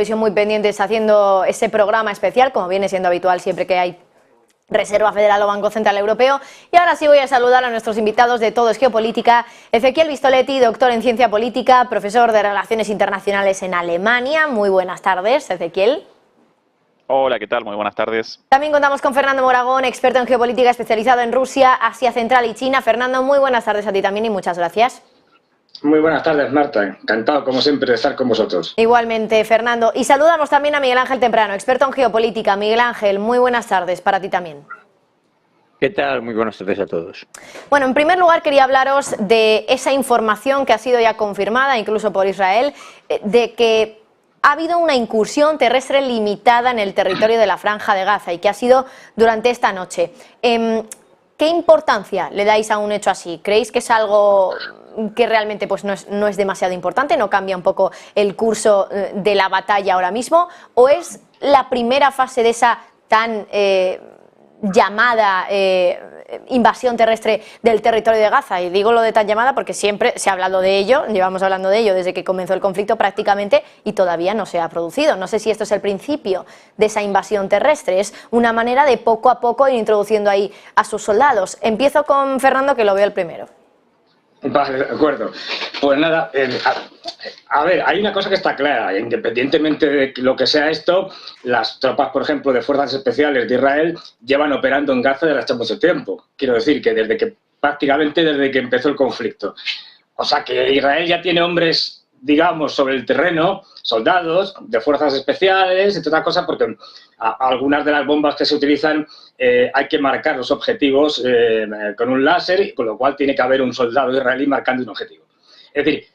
Televisión muy pendientes haciendo ese programa especial, como viene siendo habitual siempre que hay Reserva Federal o Banco Central Europeo. Y ahora sí voy a saludar a nuestros invitados de Todo es Geopolítica. Ezequiel Vistoletti, doctor en Ciencia Política, profesor de Relaciones Internacionales en Alemania. Muy buenas tardes, Ezequiel. Hola, ¿qué tal? Muy buenas tardes. También contamos con Fernando Moragón, experto en geopolítica especializado en Rusia, Asia Central y China. Fernando, muy buenas tardes a ti también y muchas gracias. Muy buenas tardes, Marta. Encantado, como siempre, de estar con vosotros. Igualmente, Fernando. Y saludamos también a Miguel Ángel Temprano, experto en geopolítica. Miguel Ángel, muy buenas tardes para ti también. ¿Qué tal? Muy buenas tardes a todos. Bueno, en primer lugar quería hablaros de esa información que ha sido ya confirmada, incluso por Israel, de que ha habido una incursión terrestre limitada en el territorio de la Franja de Gaza y que ha sido durante esta noche. ¿Qué importancia le dais a un hecho así? ¿Creéis que es algo que realmente pues, no es demasiado importante, no cambia un poco el curso de la batalla ahora mismo? ¿O es la primera fase de esa tan llamada invasión terrestre del territorio de Gaza? Y digo lo de tan llamada porque siempre se ha hablado de ello, llevamos hablando de ello desde que comenzó el conflicto prácticamente y todavía no se ha producido. No sé si esto es el principio de esa invasión terrestre, es una manera de poco a poco ir introduciendo ahí a sus soldados. Empiezo con Fernando, que lo veo el primero. Vale, de acuerdo. Pues nada, a ver, hay una cosa que está clara, independientemente de lo que sea esto, las tropas, por ejemplo, de fuerzas especiales de Israel llevan operando en Gaza desde hace mucho tiempo. Quiero decir que prácticamente desde que empezó el conflicto. O sea que Israel ya tiene hombres, digamos, sobre el terreno, soldados de fuerzas especiales, entre otras cosas, porque algunas de las bombas que se utilizan hay que marcar los objetivos con un láser, con lo cual tiene que haber un soldado israelí marcando un objetivo. Es decir,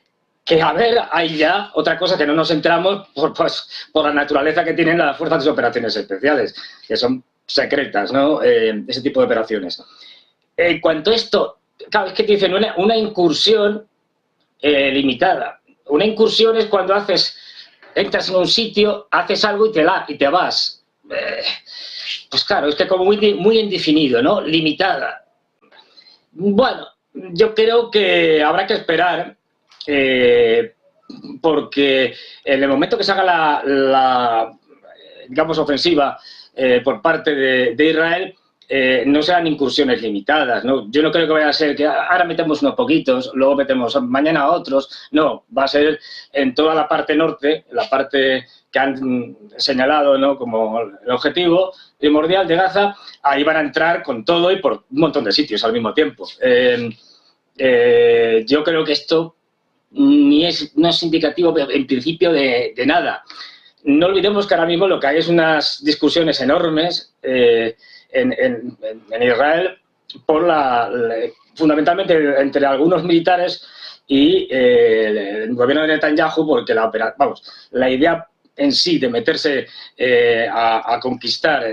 que a ver, hay ya otra cosa que no nos enteramos por la naturaleza que tienen las fuerzas de operaciones especiales, que son secretas, ¿no? Ese tipo de operaciones. En cuanto a esto, claro, es que te dicen una incursión limitada. Una incursión es cuando entras en un sitio, haces algo y te vas. Pues claro, es que como muy indefinido, ¿no? Limitada. Bueno, yo creo que habrá que esperar, porque en el momento que se haga digamos, ofensiva por parte de Israel, no serán incursiones limitadas, ¿no? Yo no creo que vaya a ser que ahora metemos unos poquitos, luego metemos mañana otros. No, va a ser en toda la parte norte, la parte que han señalado, ¿no?, como el objetivo primordial de Gaza. Ahí van a entrar con todo y por un montón de sitios al mismo tiempo. Yo creo que esto no es indicativo en principio de nada. No olvidemos que ahora mismo lo que hay es unas discusiones enormes en Israel fundamentalmente entre algunos militares y el gobierno de Netanyahu, porque la idea en sí de meterse a conquistar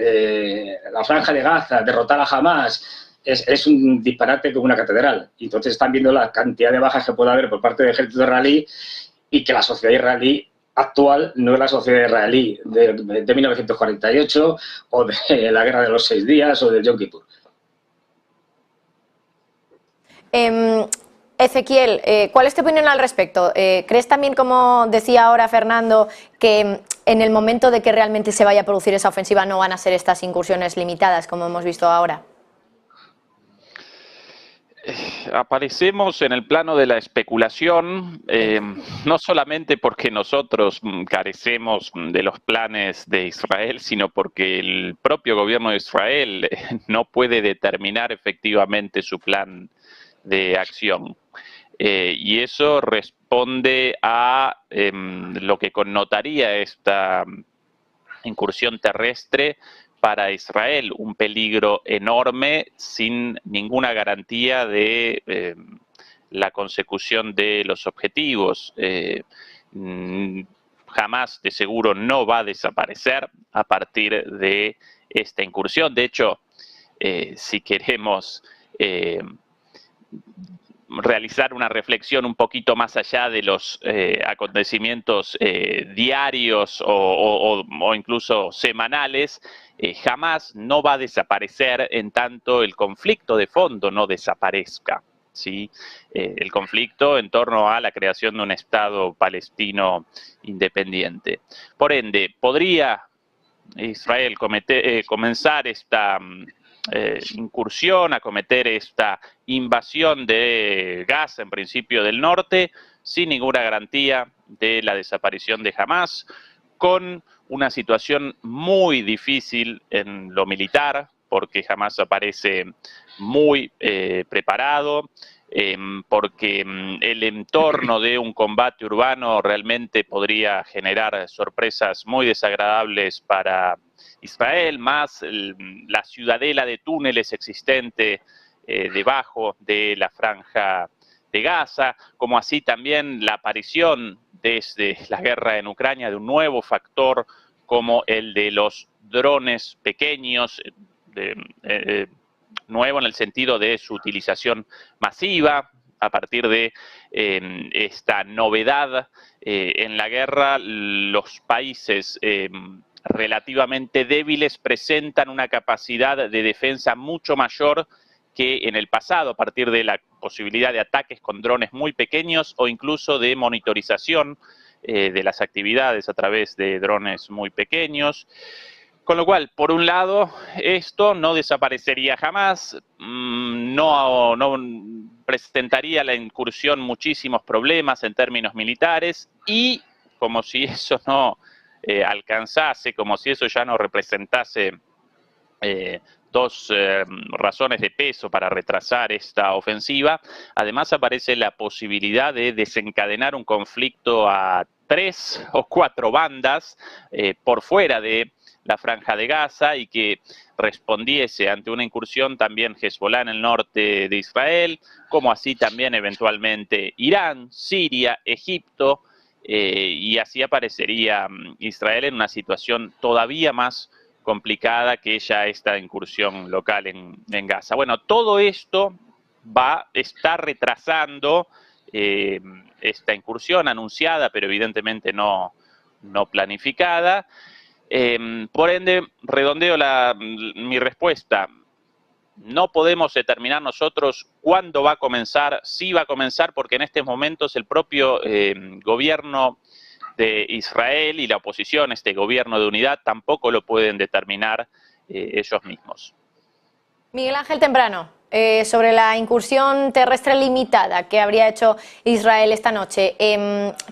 la Franja de Gaza, derrotar a Hamás, es un disparate como una catedral. Y entonces están viendo la cantidad de bajas que puede haber por parte del ejército israelí y que la sociedad israelí actual no es la sociedad israelí de 1948 o de la Guerra de los 6 días o del Yom Kippur. Ezequiel, ¿cuál es tu opinión al respecto? ¿Crees también, como decía ahora Fernando, que en el momento de que realmente se vaya a producir esa ofensiva no van a ser estas incursiones limitadas como hemos visto ahora? Aparecemos en el plano de la especulación, no solamente porque nosotros carecemos de los planes de Israel, sino porque el propio gobierno de Israel no puede determinar efectivamente su plan de acción. Y eso responde a lo que connotaría esta incursión terrestre para Israel, un peligro enorme sin ninguna garantía de la consecución de los objetivos. Jamás de seguro no va a desaparecer a partir de esta incursión. De hecho, si queremos realizar una reflexión un poquito más allá de los acontecimientos diarios o incluso semanales, jamás no va a desaparecer en tanto el conflicto de fondo no desaparezca. ¿sí? El conflicto en torno a la creación de un Estado palestino independiente. Por ende, ¿podría Israel comenzar esta incursión, acometer esta invasión de Gaza, en principio del norte, sin ninguna garantía de la desaparición de Hamás, con una situación muy difícil en lo militar, porque Hamás aparece muy preparado, porque el entorno de un combate urbano realmente podría generar sorpresas muy desagradables para Israel, más la ciudadela de túneles existente debajo de la franja de Gaza, como así también la aparición desde la guerra en Ucrania de un nuevo factor como el de los drones pequeños, nuevo en el sentido de su utilización masiva. A partir de esta novedad en la guerra, los países relativamente débiles presentan una capacidad de defensa mucho mayor que en el pasado, a partir de la posibilidad de ataques con drones muy pequeños o incluso de monitorización de las actividades a través de drones muy pequeños. Con lo cual, por un lado, esto no desaparecería jamás, no presentaría la incursión muchísimos problemas en términos militares y, como si eso no alcanzase, como si eso ya no representase dos razones de peso para retrasar esta ofensiva, además aparece la posibilidad de desencadenar un conflicto a 3 o 4 bandas por fuera de la franja de Gaza y que respondiese ante una incursión también Hezbollah en el norte de Israel, como así también eventualmente Irán, Siria, Egipto, y así aparecería Israel en una situación todavía más complicada que ya esta incursión local en Gaza. Bueno, todo esto está retrasando esta incursión anunciada, pero evidentemente no planificada. Por ende, redondeo mi respuesta. No podemos determinar nosotros cuándo va a comenzar, si va a comenzar, porque en estos momentos el propio gobierno de Israel y la oposición, este gobierno de unidad, tampoco lo pueden determinar ellos mismos. Miguel Ángel Temprano, sobre la incursión terrestre limitada que habría hecho Israel esta noche,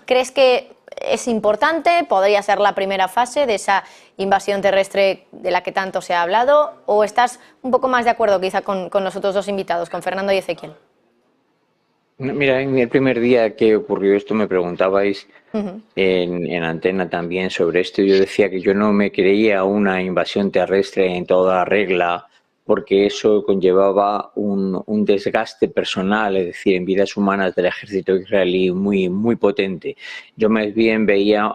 ¿crees que es importante? ¿Podría ser la primera fase de esa invasión terrestre de la que tanto se ha hablado? ¿O estás un poco más de acuerdo quizá con los otros dos invitados, con Fernando y Ezequiel? Mira, en el primer día que ocurrió esto me preguntabais en Antena también sobre esto. Yo decía que yo no me creía una invasión terrestre en toda regla porque eso conllevaba un desgaste personal, es decir, en vidas humanas del ejército israelí muy potente. Yo más bien veía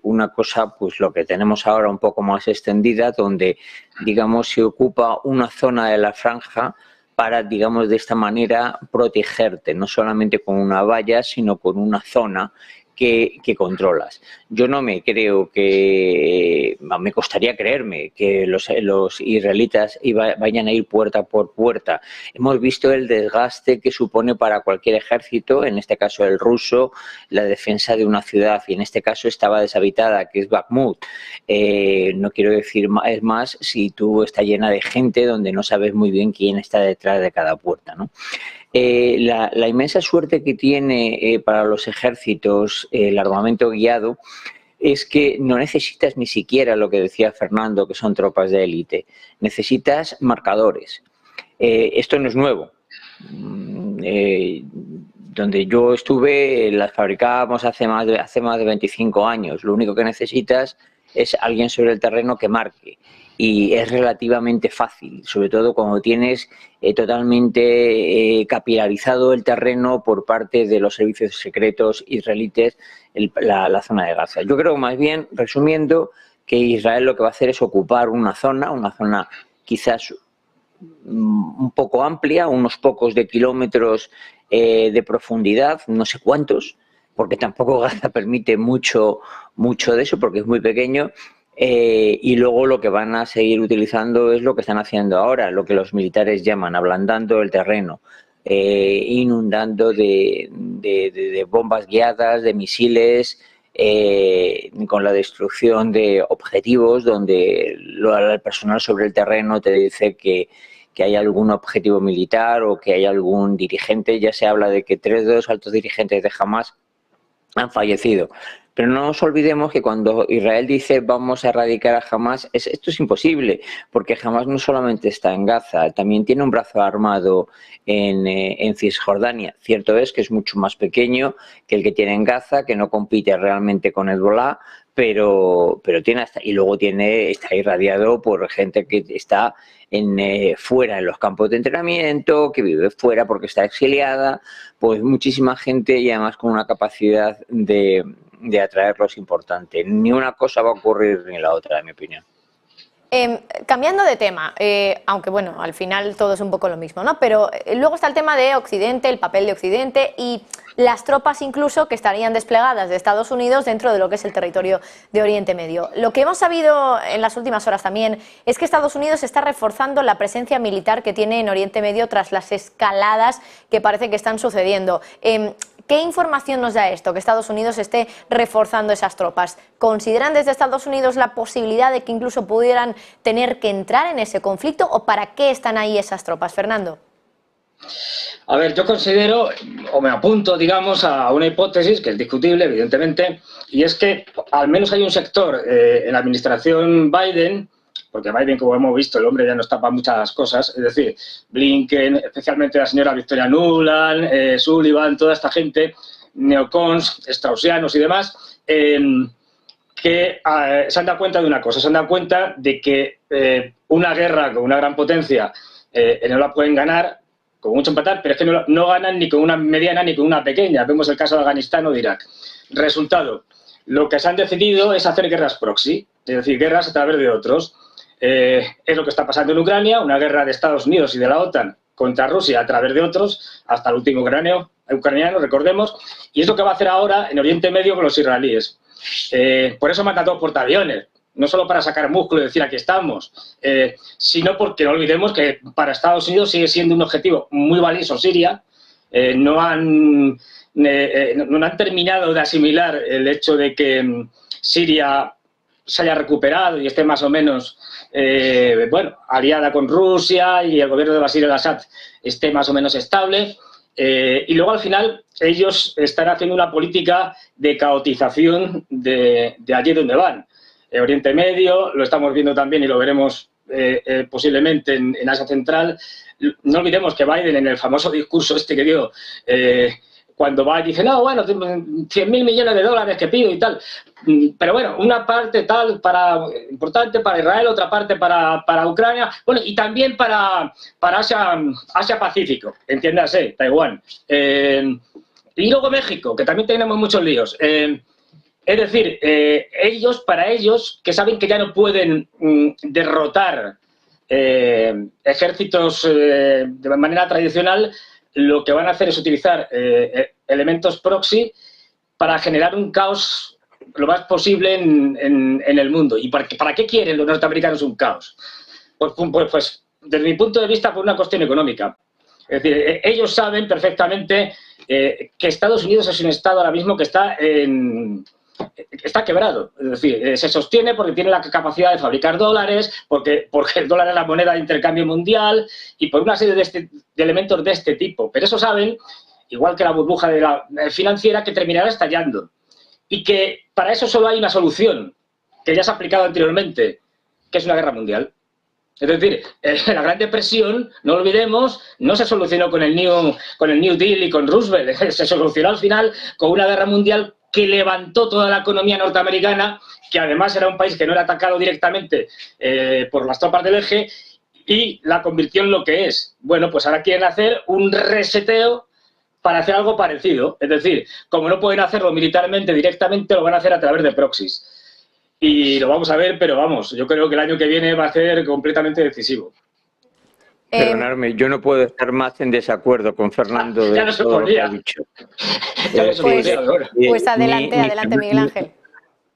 una cosa, pues lo que tenemos ahora un poco más extendida, donde, digamos, se ocupa una zona de la franja para, digamos, de esta manera protegerte, no solamente con una valla, sino con una zona que controlas. Yo no me creo que, me costaría creerme que los israelitas vayan a ir puerta por puerta. Hemos visto el desgaste que supone para cualquier ejército, en este caso el ruso, la defensa de una ciudad, y en este caso estaba deshabitada, que es Bakhmut. No quiero decir más si tú estás llena de gente donde no sabes muy bien quién está detrás de cada puerta, ¿no? La inmensa suerte que tiene para los ejércitos el armamento guiado es que no necesitas ni siquiera lo que decía Fernando, que son tropas de élite. Necesitas marcadores. Esto no es nuevo. Donde yo estuve, las fabricábamos hace más de 25 años. Lo único que necesitas es alguien sobre el terreno que marque. Y es relativamente fácil, sobre todo cuando tienes totalmente capilarizado el terreno por parte de los servicios secretos israelíes, la zona de Gaza. Yo creo más bien, resumiendo, que Israel lo que va a hacer es ocupar una zona quizás un poco amplia, unos pocos de kilómetros de profundidad, no sé cuántos, porque tampoco Gaza permite mucho de eso, porque es muy pequeño. Y luego lo que van a seguir utilizando es lo que están haciendo ahora, lo que los militares llaman ablandando el terreno. inundando de bombas guiadas, de misiles, con la destrucción de objetivos, donde el personal sobre el terreno te dice que hay algún objetivo militar o que hay algún dirigente. Ya se habla de que 3 de los altos dirigentes de Hamás han fallecido. Pero no nos olvidemos que cuando Israel dice vamos a erradicar a Hamás, esto es imposible, porque Hamás no solamente está en Gaza, también tiene un brazo armado en Cisjordania. Cierto es que es mucho más pequeño que el que tiene en Gaza, que no compite realmente con Hezbollah, pero tiene y luego está irradiado por gente que está fuera en los campos de entrenamiento, que vive fuera porque está exiliada, pues muchísima gente y además con una capacidad de atraerlos importante. Ni una cosa va a ocurrir ni la otra, en mi opinión. Cambiando de tema, aunque bueno, al final todo es un poco lo mismo, ¿no? Pero luego está el tema de Occidente, el papel de Occidente y las tropas incluso que estarían desplegadas de Estados Unidos dentro de lo que es el territorio de Oriente Medio. Lo que hemos sabido en las últimas horas también es que Estados Unidos está reforzando la presencia militar que tiene en Oriente Medio tras las escaladas que parece que están sucediendo. ¿Qué información nos da esto, que Estados Unidos esté reforzando esas tropas? ¿Consideran desde Estados Unidos la posibilidad de que incluso pudieran tener que entrar en ese conflicto o para qué están ahí esas tropas, Fernando? A ver, yo considero, o me apunto, digamos, a una hipótesis que es discutible, evidentemente, y es que al menos hay un sector en la administración Biden, porque Biden, como hemos visto, el hombre ya nos tapa muchas cosas, es decir, Blinken, especialmente la señora Victoria Nuland, Sullivan, toda esta gente, neocons, straussianos y demás, que se han dado cuenta de una cosa, se han dado cuenta de que una guerra con una gran potencia no la pueden ganar, con mucho empatar, pero es que no ganan ni con una mediana ni con una pequeña. Vemos el caso de Afganistán o de Irak. Resultado, lo que se han decidido es hacer guerras proxy, es decir, guerras a través de otros. Es lo que está pasando en Ucrania, una guerra de Estados Unidos y de la OTAN contra Rusia a través de otros, hasta el último ucraniano, recordemos, y es lo que va a hacer ahora en Oriente Medio con los israelíes. Por eso manda 2 portaaviones, no solo para sacar músculo y decir aquí estamos, sino porque no olvidemos que para Estados Unidos sigue siendo un objetivo muy valioso Siria. No han terminado de asimilar el hecho de que Siria se haya recuperado y esté más o menos aliada con Rusia y el gobierno de Bashar al-Assad esté más o menos estable. Y luego, al final, ellos están haciendo una política de caotización de allí donde van. Oriente Medio, lo estamos viendo también y lo veremos posiblemente en Asia Central. No olvidemos que Biden, en el famoso discurso este que dio, cuando va y dice, no, bueno, 100.000 millones de dólares que pido y tal. Pero bueno, una parte tal importante para Israel, otra parte para Ucrania, bueno, y también para Asia-Pacífico, entiéndase, Taiwán. Y luego México, que también tenemos muchos líos. Es decir, para ellos, que saben que ya no pueden derrotar ejércitos de manera tradicional, lo que van a hacer es utilizar elementos proxy para generar un caos lo más posible en el mundo. ¿Y para qué quieren los norteamericanos un caos? Pues desde mi punto de vista, por una cuestión económica. Es decir, ellos saben perfectamente que Estados Unidos es un estado ahora mismo que está quebrado. Es decir, se sostiene porque tiene la capacidad de fabricar dólares, porque el dólar es la moneda de intercambio mundial y por una serie de elementos de este tipo. Pero eso saben, igual que la burbuja financiera, que terminará estallando. Y que para eso solo hay una solución, que ya se ha aplicado anteriormente, que es una guerra mundial. Es decir, la Gran Depresión, no olvidemos, no se solucionó con el New Deal y con Roosevelt, se solucionó al final con una guerra mundial que levantó toda la economía norteamericana, que además era un país que no era atacado directamente por las tropas del eje, y la convirtió en lo que es. Bueno, pues ahora quieren hacer un reseteo para hacer algo parecido. Es decir, como no pueden hacerlo militarmente directamente, lo van a hacer a través de proxies. Y lo vamos a ver, pero vamos, yo creo que el año que viene va a ser completamente decisivo. Perdonadme, yo no puedo estar más en desacuerdo con Fernando ya no se podía. Pues adelante, Miguel Ángel.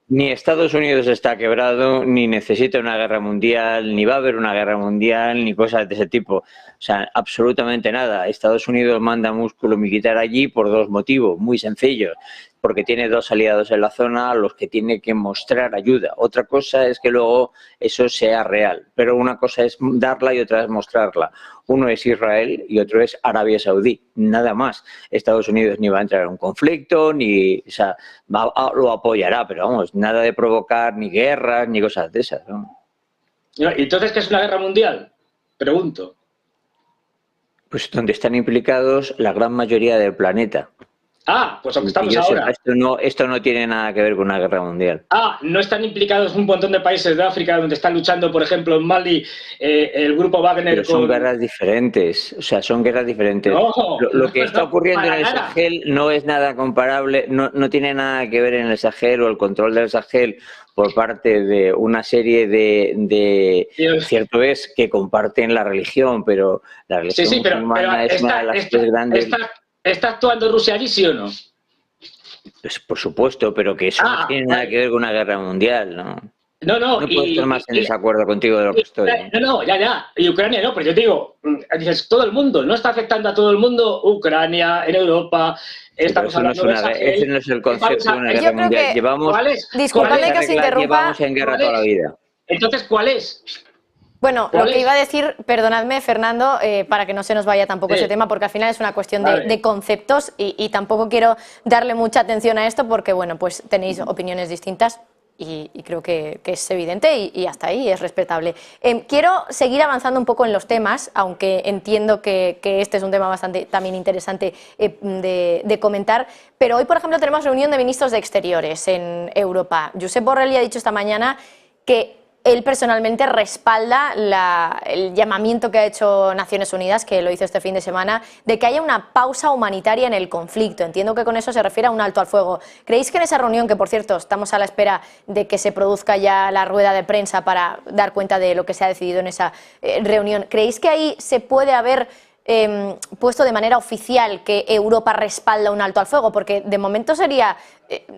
Ni Estados Unidos está quebrado, ni necesita una guerra mundial, ni va a haber una guerra mundial, ni cosas de ese tipo. O sea, absolutamente nada. Estados Unidos manda músculo militar allí por dos motivos muy sencillos. Porque tiene dos aliados en la zona a los que tiene que mostrar ayuda. Otra cosa es que luego eso sea real. Pero una cosa es darla y otra es mostrarla. Uno es Israel y otro es Arabia Saudí. Nada más. Estados Unidos ni va a entrar en un conflicto, ni, o sea, lo apoyará, pero vamos, nada de provocar ni guerras ni cosas de esas, ¿no? ¿Y entonces qué es una guerra mundial? Pregunto. Pues donde están implicados la gran mayoría del planeta. Ah, pues aunque estamos Yo sé, ahora. esto no tiene nada que ver con una guerra mundial. Ah, no están implicados un montón de países de África donde están luchando, por ejemplo, en Mali, el grupo Wagner Pero son guerras diferentes, o sea, son guerras diferentes. No, Lo que está no, ocurriendo en para el nada. Sahel no es nada comparable, no tiene nada que ver en el Sahel o el control del Sahel por parte de una serie de cierto es que comparten la religión, pero la religión Sí, pero musulmana es una de las tres grandes. ¿Está actuando Rusia allí, sí o no? Pues por supuesto, pero que eso no tiene nada que ver con una guerra mundial, ¿no? No, No puedo estar más en desacuerdo contigo de lo que estoy. No, ya. Y Ucrania no, pero yo te digo, dices, todo el mundo, no está afectando a todo el mundo, Ucrania, en Europa, estamos hablando de ese no es el concepto de una guerra mundial. Disculpadme que os interrumpa. Llevamos en guerra toda la vida. Entonces, ¿cuál es? Bueno, lo que iba a decir, perdonadme, Fernando, para que no se nos vaya tampoco ese tema, porque al final es una cuestión de conceptos y tampoco quiero darle mucha atención a esto porque, bueno, pues tenéis opiniones distintas y creo que es evidente y hasta ahí es respetable. Quiero seguir avanzando un poco en los temas, aunque entiendo que este es un tema bastante también interesante de comentar, pero hoy, por ejemplo, tenemos reunión de ministros de Exteriores en Europa. Josep Borrell ha dicho esta mañana que él personalmente respalda el llamamiento que ha hecho Naciones Unidas, que lo hizo este fin de semana, de que haya una pausa humanitaria en el conflicto. Entiendo que con eso se refiere a un alto al fuego. ¿Creéis que en esa reunión, que por cierto estamos a la espera de que se produzca ya la rueda de prensa para dar cuenta de lo que se ha decidido en esa reunión, ¿creéis que ahí se puede haber puesto de manera oficial que Europa respalda un alto al fuego? Porque de momento sería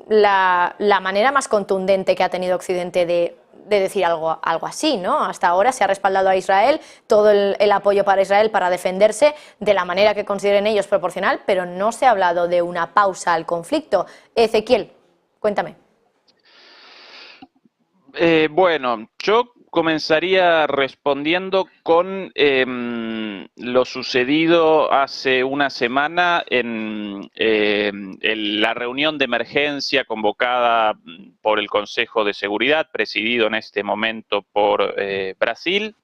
la manera más contundente que ha tenido Occidente de decir algo así, ¿no? Hasta ahora se ha respaldado a Israel, todo el apoyo para Israel para defenderse de la manera que consideren ellos proporcional, pero no se ha hablado de una pausa al conflicto. Ezequiel, cuéntame. Bueno, yo comenzaría respondiendo con lo sucedido hace una semana en la reunión de emergencia convocada por el Consejo de Seguridad, presidido en este momento por Brasil,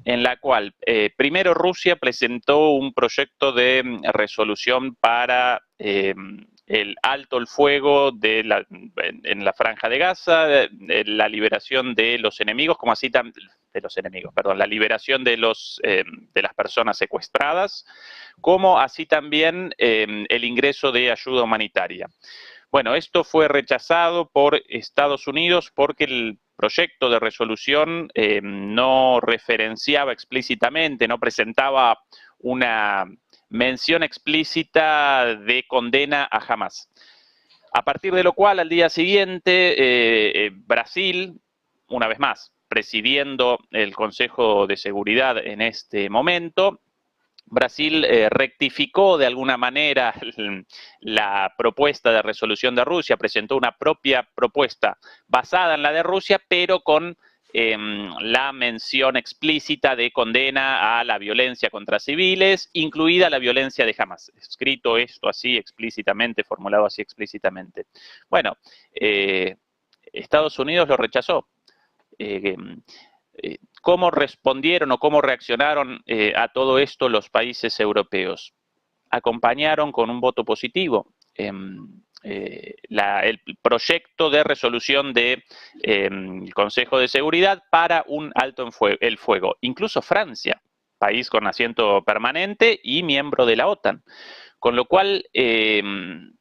en la cual primero Rusia presentó un proyecto de resolución para el alto el fuego en la Franja de Gaza, la liberación de los enemigos, como así la liberación de las personas secuestradas, como así también el ingreso de ayuda humanitaria. Bueno, esto fue rechazado por Estados Unidos porque el proyecto de resolución no referenciaba explícitamente, no presentaba una mención explícita de condena a Hamás. A partir de lo cual, al día siguiente, Brasil, una vez más, presidiendo el Consejo de Seguridad en este momento, Brasil rectificó de alguna manera la propuesta de resolución de Rusia, presentó una propia propuesta basada en la de Rusia, pero con la mención explícita de condena a la violencia contra civiles, incluida la violencia de Hamás. Escrito esto así explícitamente, formulado así explícitamente. Bueno, Estados Unidos lo rechazó. ¿Cómo respondieron o cómo reaccionaron a todo esto los países europeos? Acompañaron con un voto positivo el proyecto de resolución del Consejo de Seguridad para un alto el fuego. Incluso Francia, país con asiento permanente y miembro de la OTAN. Con lo cual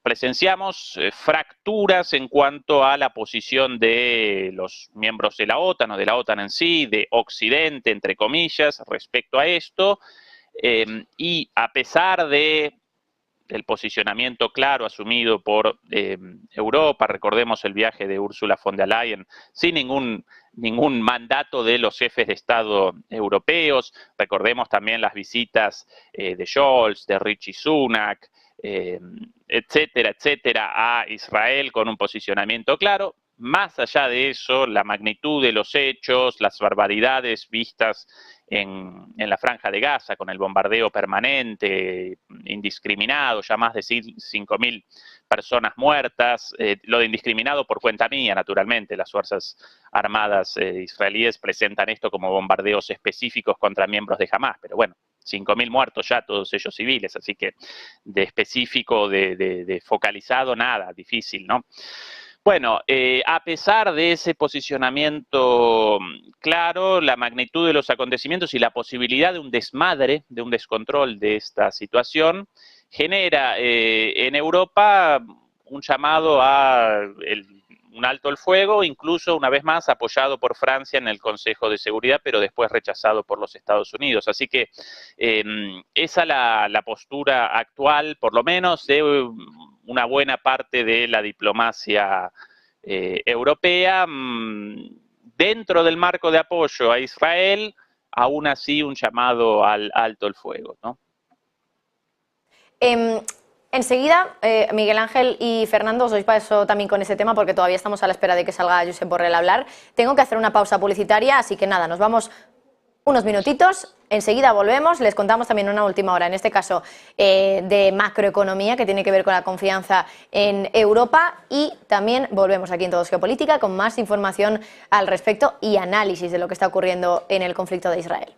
presenciamos fracturas en cuanto a la posición de los miembros de la OTAN o de la OTAN en sí, de Occidente, entre comillas, respecto a esto. Y a pesar de el posicionamiento claro asumido por Europa. Recordemos el viaje de Ursula von der Leyen sin ningún mandato de los jefes de Estado europeos. Recordemos también las visitas de Scholz, de Rishi Sunak, etcétera, etcétera, a Israel con un posicionamiento claro. Más allá de eso, la magnitud de los hechos, las barbaridades vistas en la Franja de Gaza, con el bombardeo permanente, indiscriminado, ya más de 5.000 personas muertas, lo de indiscriminado por cuenta mía, naturalmente, las Fuerzas Armadas israelíes presentan esto como bombardeos específicos contra miembros de Hamás, pero bueno, 5.000 muertos ya, todos ellos civiles, así que de específico, de focalizado, nada, difícil, ¿no? Bueno, a pesar de ese posicionamiento claro, la magnitud de los acontecimientos y la posibilidad de un desmadre, de un descontrol de esta situación, genera en Europa un llamado a un alto el fuego, incluso una vez más apoyado por Francia en el Consejo de Seguridad, pero después rechazado por los Estados Unidos. Así que esa es la postura actual, por lo menos, de una buena parte de la diplomacia europea, dentro del marco de apoyo a Israel, aún así un llamado al alto el fuego, ¿no? Enseguida, Miguel Ángel y Fernando, os doy paso también con ese tema porque todavía estamos a la espera de que salga Josep Borrell a hablar. Tengo que hacer una pausa publicitaria, así que nada, nos vamos unos minutitos, enseguida volvemos, les contamos también una última hora, en este caso de macroeconomía, que tiene que ver con la confianza en Europa, y también volvemos aquí en Todos Geopolítica con más información al respecto y análisis de lo que está ocurriendo en el conflicto de Israel.